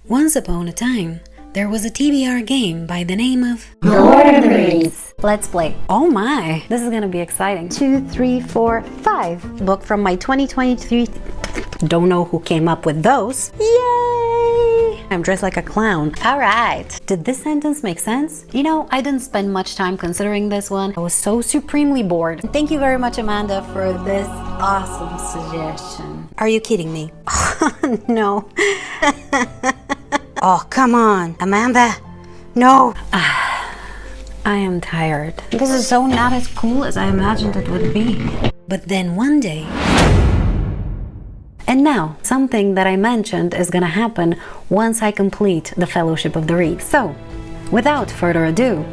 Once upon a time, there was a TBR game by the name of The Lord of the Rings. Let's play. Oh my, this is gonna be exciting. 2, 3, 4, 5. Book from my 2023. Don't know who came up with those. Yay! I'm dressed like a clown. Alright. Did this sentence make sense? You know, I didn't spend much time considering this one. I was so supremely bored. Thank you very much, Amanda, for this awesome suggestion. Are you kidding me? No. Oh, come on, Amanda. No. I am tired. This is so not as cool as I imagined it would be. But then one day... And now, something that I mentioned is gonna happen once I complete the Fellowship of the Ring. So, without further ado,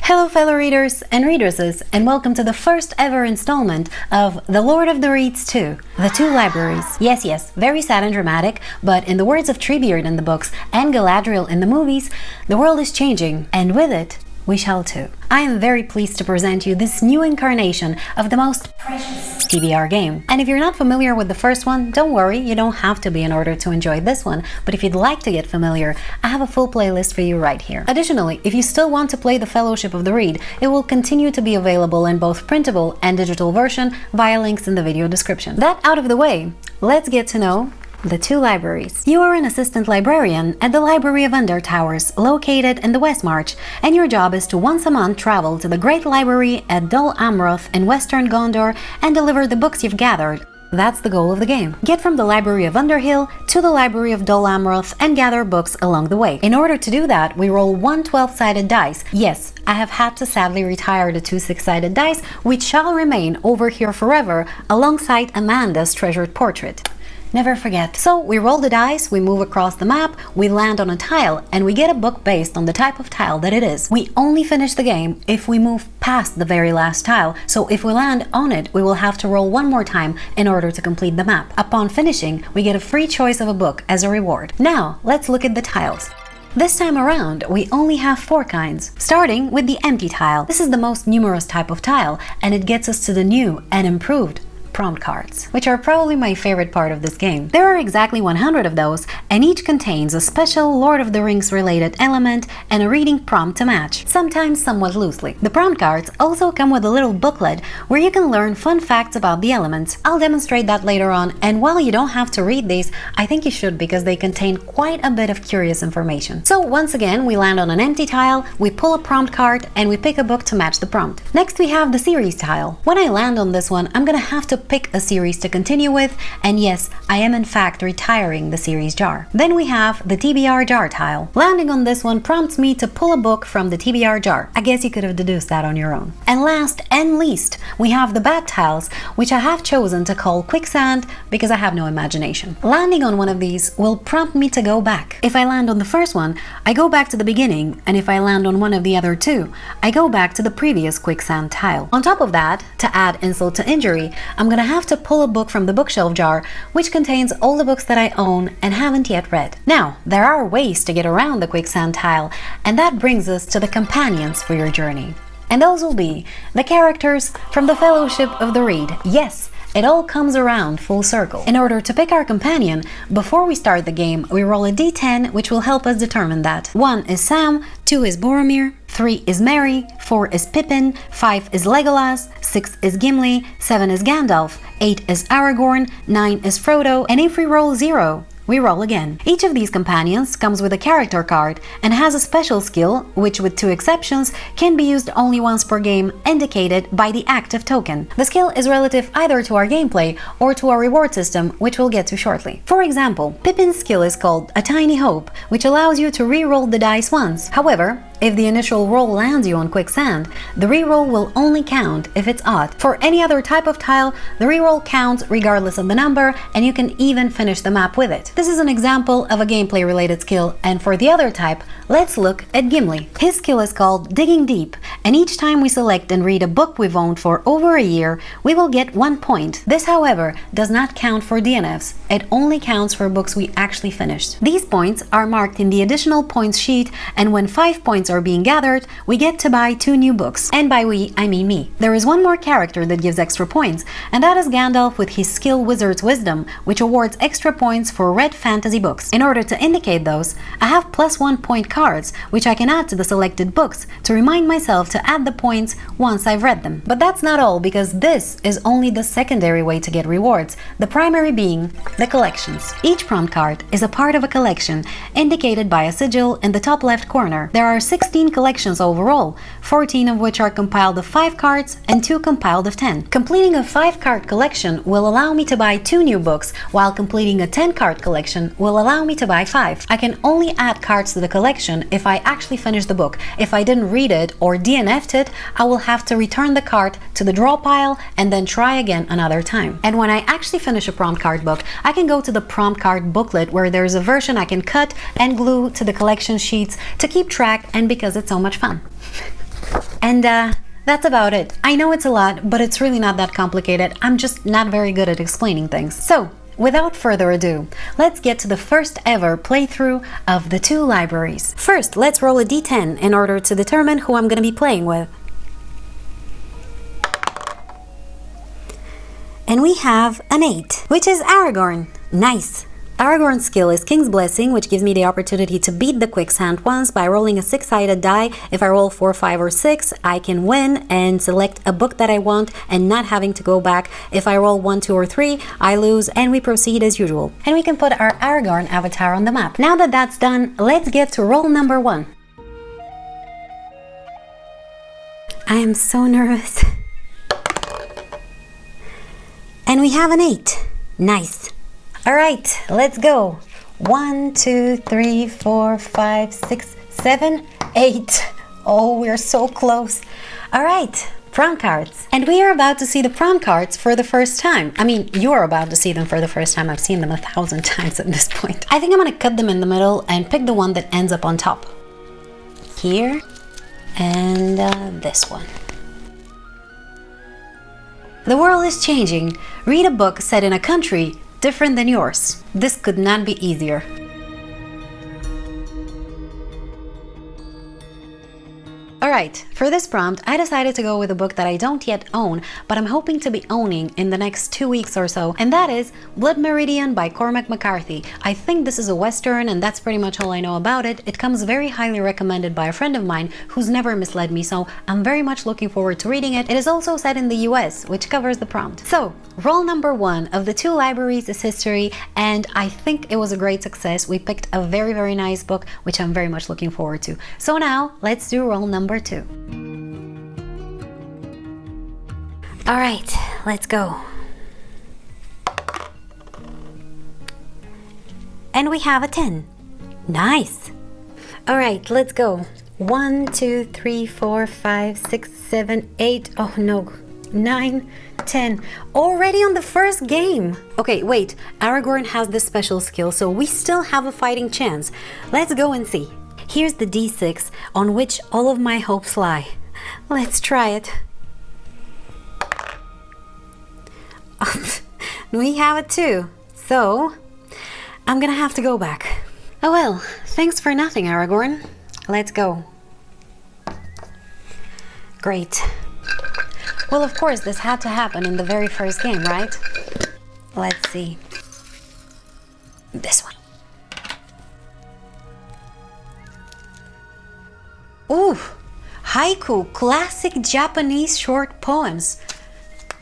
hello fellow readers and readeresses, and welcome to the first ever installment of The Lord of the Rings 2, The Two Libraries. Yes, very sad and dramatic, but in the words of Treebeard in the books and Galadriel in the movies, the world is changing, and with it, we shall too. I am very pleased to present you this new incarnation of the most precious TBR game. And if you're not familiar with the first one, don't worry, you don't have to be in order to enjoy this one, but if you'd like to get familiar, I have a full playlist for you right here. Additionally, if you still want to play the Fellowship of the Ring, it will continue to be available in both printable and digital version via links in the video description. That out of the way, let's get to know the two libraries. You are an assistant librarian at the Library of Under Towers, located in the West March, and your job is to once a month travel to the Great Library at Dol Amroth in Western Gondor and deliver the books you've gathered. That's the goal of the game. Get from the Library of Underhill to the Library of Dol Amroth and gather books along the way. In order to do that, we roll one 12-sided dice. Yes, I have had to sadly retire the two 6-sided dice, which shall remain over here forever alongside Amanda's treasured portrait. Never forget. So we roll the dice, we move across the map, we land on a tile, and we get a book based on the type of tile that it is. We only finish the game if we move past the very last tile, so if we land on it, we will have to roll one more time in order to complete the map. Upon finishing, we get a free choice of a book as a reward. Now, let's look at the tiles. This time around, we only have 4 kinds, starting with the empty tile. This is the most numerous type of tile, and it gets us to the new and improved prompt cards, which are probably my favorite part of this game. There are exactly 100 of those, and each contains a special Lord of the Rings related element and a reading prompt to match, sometimes somewhat loosely. The prompt cards also come with a little booklet where you can learn fun facts about the elements. I'll demonstrate that later on, and while you don't have to read these, I think you should because they contain quite a bit of curious information. So once again, we land on an empty tile, we pull a prompt card, and we pick a book to match the prompt. Next we have the series tile. When I land on this one, I'm gonna have to pick a series to continue with, and yes, I am in fact retiring the series jar. Then we have the TBR jar tile. Landing on this one prompts me to pull a book from the TBR jar. I guess you could have deduced that on your own. And last and least, we have the bad tiles, which I have chosen to call quicksand because I have no imagination. Landing on one of these will prompt me to go back. If I land on the first one, I go back to the beginning, and if I land on one of the other two, I go back to the previous quicksand tile. On top of that, to add insult to injury, I'm gonna have to pull a book from the bookshelf jar, which contains all the books that I own and haven't yet read. Now, there are ways to get around the quicksand tile, and that brings us to the companions for your journey. And those will be the characters from the Fellowship of the Ring. Yes, it all comes around full circle. In order to pick our companion, before we start the game, we roll a d10, which will help us determine that. 1 is Sam, 2 is Boromir, 3 is Merry, 4 is Pippin, 5 is Legolas, 6 is Gimli, 7 is Gandalf, 8 is Aragorn, 9 is Frodo, and if we roll 0, we roll again. Each of these companions comes with a character card and has a special skill, which with 2 exceptions, can be used only once per game, indicated by the active token. The skill is relative either to our gameplay or to our reward system, which we'll get to shortly. For example, Pippin's skill is called A Tiny Hope, which allows you to re-roll the dice once. However, If the initial roll lands you on quicksand, the reroll will only count if it's odd. For any other type of tile, the reroll counts regardless of the number, and you can even finish the map with it. This is an example of a gameplay related skill, and for the other type, let's look at Gimli. His skill is called Digging Deep, and each time we select and read a book we've owned for over a year, we will get 1 point. This, however, does not count for DNFs. It only counts for books we actually finished. These points are marked in the additional points sheet, and when 5 points are being gathered, we get to buy 2 new books. And by we, I mean me. There is one more character that gives extra points, and that is Gandalf with his skill Wizard's Wisdom, which awards extra points for read fantasy books. In order to indicate those, I have +1 point cards, which I can add to the selected books to remind myself to add the points once I've read them. But that's not all, because this is only the secondary way to get rewards, the primary being the collections. Each prompt card is a part of a collection, indicated by a sigil in the top left corner. There are 16 collections overall, 14 of which are compiled of 5 cards and 2 compiled of 10. Completing a 5-card collection will allow me to buy 2 new books, while completing a 10-card collection will allow me to buy 5. I can only add cards to the collection if I actually finish the book. If I didn't read it or DNF'd it, I will have to return the card to the draw pile and then try again another time. And when I actually finish a prompt card book, I can go to the prompt card booklet, where there's a version I can cut and glue to the collection sheets to keep track, and because it's so much fun. And that's about it. I know it's a lot, but it's really not that complicated. I'm just not very good at explaining things. So, without further ado, let's get to the first ever playthrough of the 2 libraries. First, let's roll a d10 in order to determine who I'm going to be playing with. And we have an 8, which is Aragorn. Nice! Aragorn's skill is King's Blessing, which gives me the opportunity to beat the quicksand once by rolling a 6-sided die. If I roll 4, 5, or 6, I can win and select a book that I want and not having to go back. If I roll 1, 2, or 3, I lose, and we proceed as usual. And we can put our Aragorn avatar on the map. Now that that's done, let's get to roll number 1. I am so nervous. And we have an 8. Nice. Alright, let's go. 1, 2, 3, 4, 5, 6, 7, 8. Oh, we're so close. Alright, prompt cards. And we are about to see the prompt cards for the first time. I mean, you're about to see them for the first time. I've seen them 1,000 times at this point. I think I'm gonna cut them in the middle and pick the one that ends up on top. Here, and this one. The world is changing. Read a book set in a country different than yours. This could not be easier. Alright, for this prompt, I decided to go with a book that I don't yet own, but I'm hoping to be owning in the next 2 weeks or so, and that is Blood Meridian by Cormac McCarthy. I think this is a Western, and that's pretty much all I know about it. It comes very highly recommended by a friend of mine who's never misled me, so I'm very much looking forward to reading it. It is also set in the US, which covers the prompt. So, roll number 1 of the 2 libraries is history, and I think it was a great success. We picked a very, very nice book, which I'm very much looking forward to. So now, let's do roll number 2. Alright, let's go. And we have a 10. Nice! Alright, let's go. 1, 2, 3, 4, 5, 6, 7, 8. Oh no. 9, 10. Already on the first game! Okay, wait. Aragorn has this special skill, so we still have a fighting chance. Let's go and see. Here's the d6 on which all of my hopes lie. Let's try it. We have it too. So, I'm gonna have to go back. Oh well, thanks for nothing, Aragorn. Let's go. Great. Well, of course, this had to happen in the very first game, right? Let's see. This one. Ooh! Haiku, classic Japanese short poems.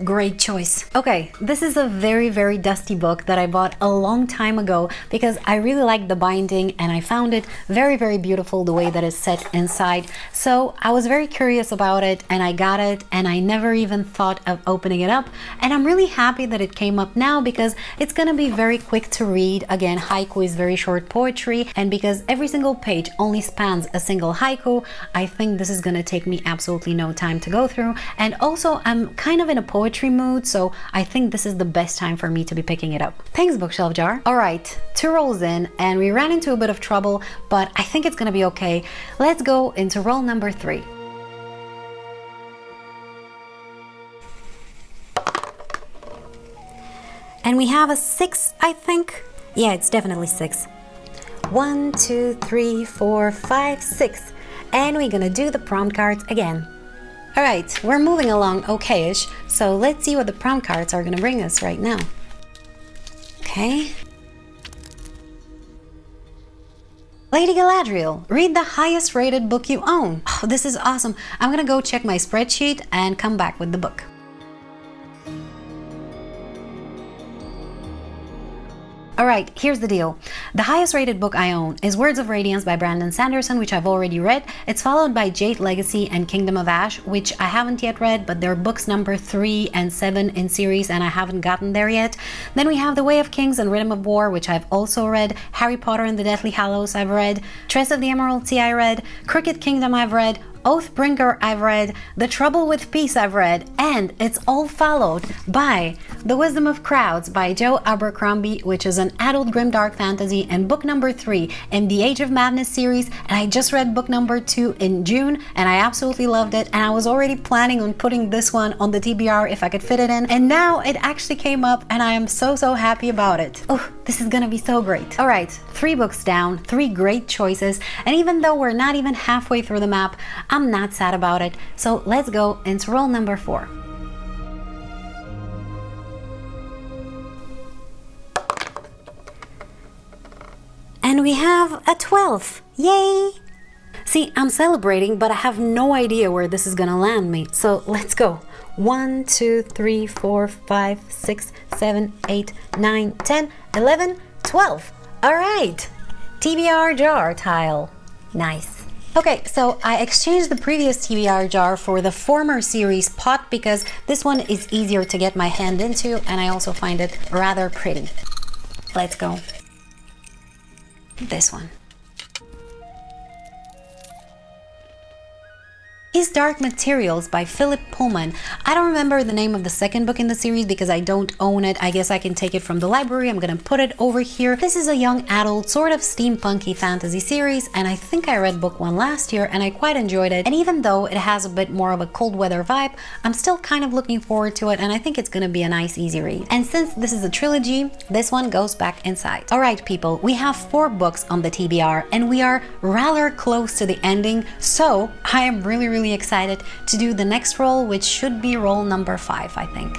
great choice. Okay, this is a very dusty book that I bought a long time ago because I really liked the binding and I found it very beautiful the way that it's set inside. So I was very curious about it and I got it and I never even thought of opening it up. And I'm really happy that it came up now because it's gonna be very quick to read. Again, haiku is very short poetry, and because every single page only spans a single haiku, I think this is gonna take me absolutely no time to go through. And also I'm kind of in a poetry mood, so I think this is the best time for me to be picking it up. Thanks, bookshelf jar. All right, 2 rolls in and we ran into a bit of trouble, but I think it's gonna be okay. Let's go into roll number 3. And we have a 6, I think. Yeah, it's definitely 6. 1, 2, 3, 4, 5, 6. And we're gonna do the prompt cards again. All right, we're moving along okay-ish, so let's see what the prompt cards are gonna bring us right now. Okay. Lady Galadriel, read the highest rated book you own. Oh, this is awesome. I'm gonna go check my spreadsheet and come back with the book. Alright, here's the deal. The highest rated book I own is Words of Radiance by Brandon Sanderson, which I've already read. It's followed by Jade Legacy and Kingdom of Ash, which I haven't yet read, but they're books number 3 and 7 in series and I haven't gotten there yet. Then we have The Way of Kings and Rhythm of War, which I've also read. Harry Potter and the Deathly Hallows I've read. Tress of the Emerald Sea I read. Cricket Kingdom I've read. Oathbringer I've read, The Trouble with Peace I've read, and it's all followed by The Wisdom of Crowds by Joe Abercrombie, which is an adult grimdark fantasy, and book number 3 in the Age of Madness series. And I just read book number 2 in June and I absolutely loved it, and I was already planning on putting this one on the TBR if I could fit it in, and now it actually came up and I am so happy about it. Oh, this is gonna be so great. All right, 3 books down, 3 great choices, and even though we're not even halfway through the map, I'm not sad about it. So let's go into roll number 4. And we have a 12. Yay! See, I'm celebrating, but I have no idea where this is gonna land me. So let's go. 1, 2, 3, 4, 5, 6, 7, 8, 9, 10, 11, 12. All right, TBR jar tile. Nice. Okay, so I exchanged the previous TBR jar for the former series pot because this one is easier to get my hand into and I also find it rather pretty. Let's go. This one. His Dark Materials by Philip Pullman. I don't remember the name of the second book in the series because I don't own it. I guess I can take it from the library. I'm gonna put it over here. This is a young adult, sort of steampunky fantasy series, and I think I read book 1 last year and I quite enjoyed it. And even though it has a bit more of a cold weather vibe, I'm still kind of looking forward to it and I think it's gonna be a nice easy read. And since this is a trilogy, this one goes back inside. Alright people, we have 4 books on the TBR and we are rather close to the ending, so I am really excited to do the next roll, which should be roll number 5, I think.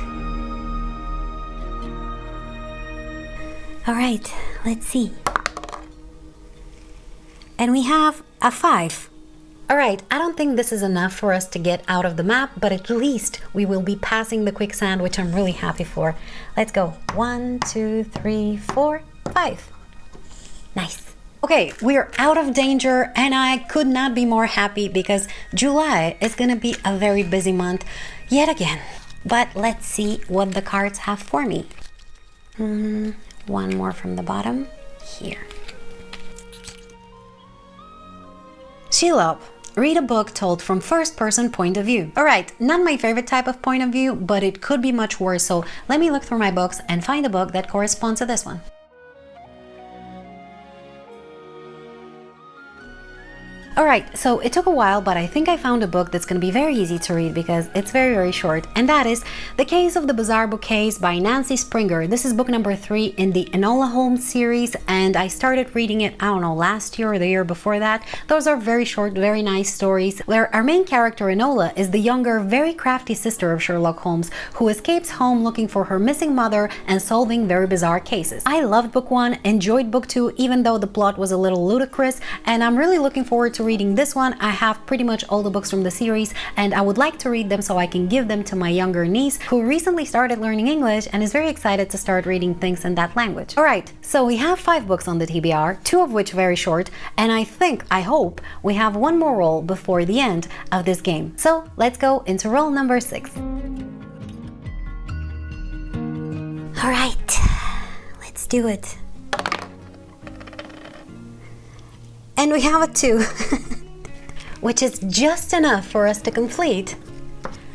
All right, let's see. And we have a 5. All right, I don't think this is enough for us to get out of the map, but at least we will be passing the quicksand, which I'm really happy for. Let's go. 1, 2, 3, 4, 5. Nice. Okay, we're out of danger and I could not be more happy because July is gonna be a very busy month yet again. But let's see what the cards have for me. One more from the bottom here. Shelob. Read a book told from first-person point of view. Alright, not my favorite type of point of view, but it could be much worse, so let me look through my books and find a book that corresponds to this one. Alright, so it took a while, but I think I found a book that's going to be very easy to read because it's very short, and that is The Case of the Bizarre Bouquets by Nancy Springer. This is book number 3 in the Enola Holmes series, and I started reading it, I don't know, last year or the year before that. Those are very short, very nice stories, where our main character Enola is the younger, very crafty sister of Sherlock Holmes, who escapes home looking for her missing mother and solving very bizarre cases. I loved book 1, enjoyed book 2, even though the plot was a little ludicrous, and I'm really looking forward to reading this one. I have pretty much all the books from the series, and I would like to read them so I can give them to my younger niece who recently started learning English and is very excited to start reading things in that language. Alright, so we have 5 books on the TBR, 2 of which very short, and I hope, we have one more roll before the end of this game. So let's go into roll number 6. Alright, let's do it. And we have a 2, which is just enough for us to complete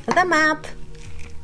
the map.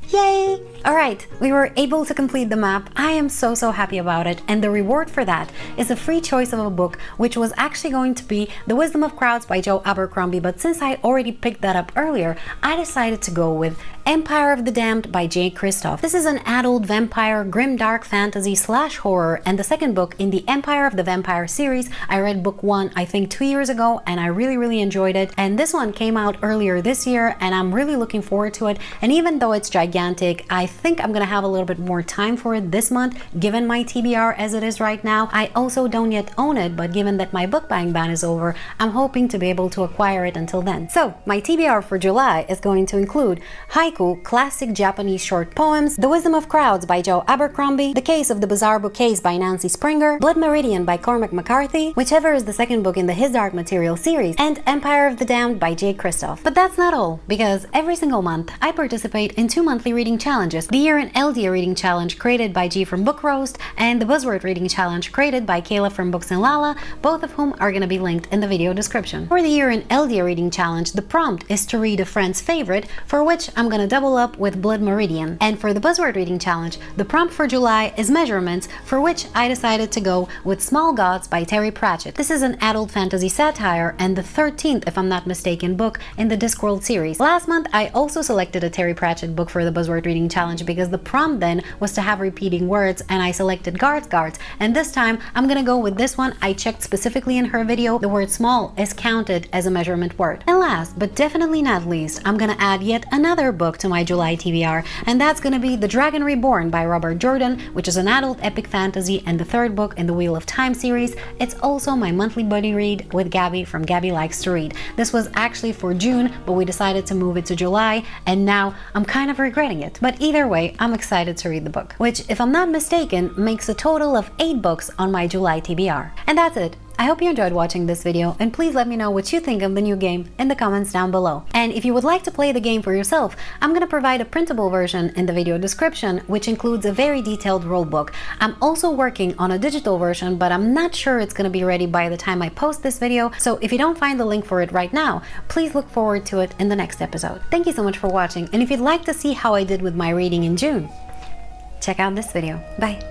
Yay! Alright, we were able to complete the map. I am so happy about it, and the reward for that is a free choice of a book, which was actually going to be The Wisdom of Crowds by Joe Abercrombie, but since I already picked that up earlier, I decided to go with Empire of the Damned by Jay Kristoff. This is an adult vampire, grim dark fantasy / horror, and the second book in the Empire of the Vampire series. I read book 1 I think 2 years ago, and I really enjoyed it, and this one came out earlier this year, and I'm really looking forward to it. And even though it's gigantic, I think I'm gonna have a little bit more time for it this month, given my TBR as it is right now. I also don't yet own it, but given that my book buying ban is over, I'm hoping to be able to acquire it until then. So my TBR for July is going to include haiku, classic Japanese short poems, The Wisdom of Crowds by Joe Abercrombie, The Case of the Bizarre Bouquets by Nancy Springer, Blood Meridian by Cormac McCarthy, whichever is the second book in the His Dark Material series, and Empire of the Damned by Jay Kristoff. But that's not all, because every single month I participate in 2 monthly reading challenges: the Year in LDA Reading Challenge created by G from Book Roast, and the Buzzword Reading Challenge created by Kayla from Books and Lala, both of whom are going to be linked in the video description. For the Year in LDA Reading Challenge, the prompt is to read a friend's favorite, for which I'm going to double up with Blood Meridian. And for the Buzzword Reading Challenge, the prompt for July is measurements, for which I decided to go with Small Gods by Terry Pratchett. This is an adult fantasy satire and the 13th, if I'm not mistaken, book in the Discworld series. Last month, I also selected a Terry Pratchett book for the Buzzword Reading Challenge because the prompt then was to have repeating words, and I selected Guards, and this time I'm gonna go with this one. I checked specifically in her video, the word small is counted as a measurement word. And last but definitely not least, I'm gonna add yet another book to my July TBR, and that's gonna be The Dragon Reborn by Robert Jordan, which is an adult epic fantasy and the 3rd book in the Wheel of Time series. It's also my monthly buddy read with Gabby from Gabby Likes to Read. This was actually for June, but we decided to move it to July, and now I'm kind of regretting it. But either way, I'm excited to read the book, which, if I'm not mistaken, makes a total of 8 books on my July TBR. And that's it. I hope you enjoyed watching this video, and please let me know what you think of the new game in the comments down below. And if you would like to play the game for yourself, I'm gonna provide a printable version in the video description, which includes a very detailed rulebook. I'm also working on a digital version, but I'm not sure it's gonna be ready by the time I post this video, so if you don't find the link for it right now, please look forward to it in the next episode. Thank you so much for watching, and if you'd like to see how I did with my reading in June, check out this video. Bye!